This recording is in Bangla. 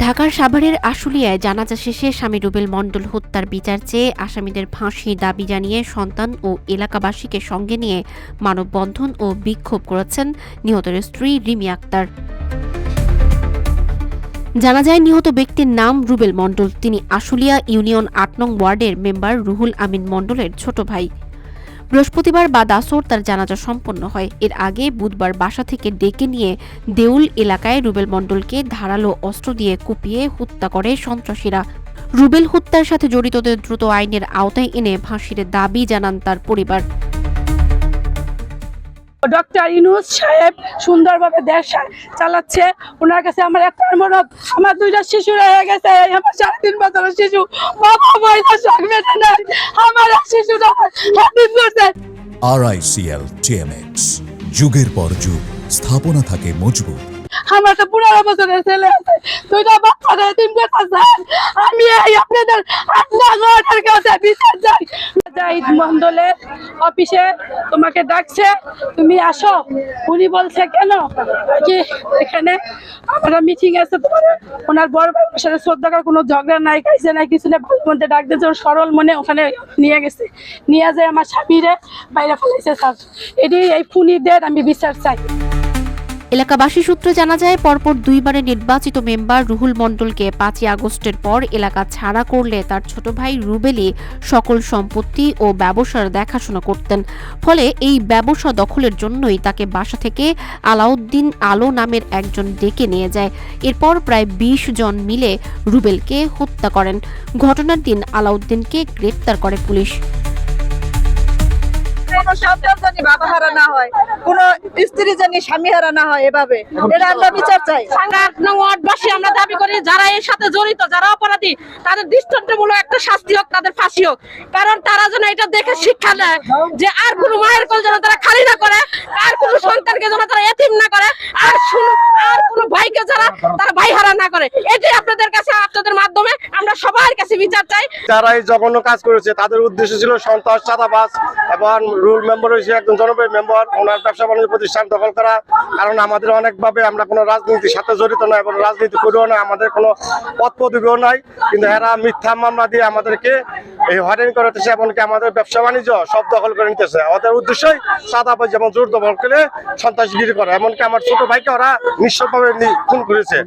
ঢাকার সাভারের আশুলিয়ায় জানাজা শেষে স্বামী রুবেল মণ্ডল হত্যার বিচার চেয়ে আসামিদের ফাঁসির দাবি জানিয়ে সন্তান ও এলাকাবাসীকে সঙ্গে নিয়ে মানববন্ধন ও বিক্ষোভ করেছেন নিহতের স্ত্রী রিমি আক্তার। জানা যায় নিহত ব্যক্তির নাম রুবেল মণ্ডল। তিনি আশুলিয়া ইউনিয়ন ৮ নং ওয়ার্ডের মেম্বার রুহুল আমিন মণ্ডলের ছোট ভাই। বৃহস্পতিবার বাদ আসর তার জানাজা সম্পন্ন হয়। এর আগে বুধবার বাসা থেকে ডেকে নিয়ে দেউল এলাকায় রুবেল মণ্ডলকে ধারালো অস্ত্র দিয়ে কুপিয়ে হত্যা করে সন্ত্রাসীরা। রুবেল হত্যার সাথে জড়িতদের দ্রুত আইনের আওতায় এনে ফাঁসির দাবি জানান তার পরিবার। ডক্টর ইউনূস সাহেব সুন্দরভাবে দেশ চালাচ্ছে। ওনার কাছে আমার একটা অনুরোধ, আমার 2টা শিশু রয়ে গেছে, আমার 3.5 বছরের শিশু, বাবা মহিলা থাকবে না, আমার শিশুটা হ্যাপিং করছে। RICL TMX, যুগের পর যুগ স্থাপনা থাকে মজবুত। আমার তো 15 বছরের ছেলে আছে, 2টা বাচ্চা এতিম করতেছে। আমি এই আপনাদের আপনাদের কাছে বিচার চাই। জাহিদ মণ্ডলের অফিসে তোমাকে ডাকছে, তুমি আসো। উনি বলছে কেন যে এখানে আমরা মিটিং আছে, তোমার ওনার বড় ভাইয়ের সাথে শ্রদ্ধা করার কোনো ঝগড়া নাই, কাইছে নাই, কিছু না, ভালো মধ্যে ডাক দিয়েছে। সরল মনে ওখানে নিয়ে গেছে, নিয়ে যায় আমার স্বামীরে বাইরে ফেলাইছে। স্যার এটি এই খুনিদের আমি বিচার চাই। এলাকাবাসী সূত্রে জানা যায়, পরপর 2বারের নির্বাচিত মেম্বার রুহুল মণ্ডলকে 5ই আগস্টের পর এলাকা ছাড়া করলে তার ছোট ভাই রুবেলই সকল সম্পত্তি ও ব্যবসার দেখাশোনা করতেন। ফলে এই ব্যবসা দখলের জন্যই তাকে বাসা থেকে আলাউদ্দিন আলো নামের একজন ডেকে নিয়ে যায়। এরপর প্রায় 20 জন মিলে রুবেলকে হত্যা করেন। ঘটনার দিন আলাউদ্দিনকে গ্রেপ্তার করে পুলিশ। কোনো সন্তান জানি বাবা হারা না হয়, কোনো স্ত্রী জানি স্বামী হারা না হয়, এভাবে এটা আমরা বিচার চাই। ওয়ার্ডবাসী আমরা দাবি করি, যারা এর সাথে জড়িত, যারা অপরাধী, তাদের দৃষ্টান্তমূলক একটা শাস্তি হোক, তাদের ফাঁসি হোক। কারণ তারা যেন এটা দেখে শিক্ষা নেয় যে আর কোনো মায়ের কোল যেন তারা খালি না করে, আর কোনো সন্তানকে যেন তারা এতিম না করে, আর কোনো ভাইকে যারা তারা ভাই হারা না করে। এটাই আপনাদের কাছে, আপনাদের মাধ্যমে আমরা সবার কাছে বিচার চাই। যারা এই জঘন্য কাজ করেছে তাদের উদ্দেশ্য ছিল সন্ত্রাস, চাঁদাবাজ এবং রুল মেম্বার হয়েছে একজন জনপ্রিয় মেম্বার, ওনার ব্যবসা বাণিজ্য প্রতিষ্ঠান দখল করা। কারণ আমাদের অনেকভাবে আমরা কোনো রাজনীতির সাথে জড়িত নয় এবং রাজনীতি করিও না, আমাদের কোনো পদ পদবিও নাই, কিন্তু এরা মিথ্যা মামলা দিয়ে আমাদেরকে এই হয়রানি করাতেছে, এমনকি আমাদের ব্যবসা বাণিজ্য সব দখল করে নিতেছে। ওদের উদ্দেশ্যই চাঁদাবাজ যেমন জোর দখল করে সন্ত্রাসগিরি করা, এমনকি আমার ছোট ভাইকে ওরা নিঃস্বভাবে খুন করেছে।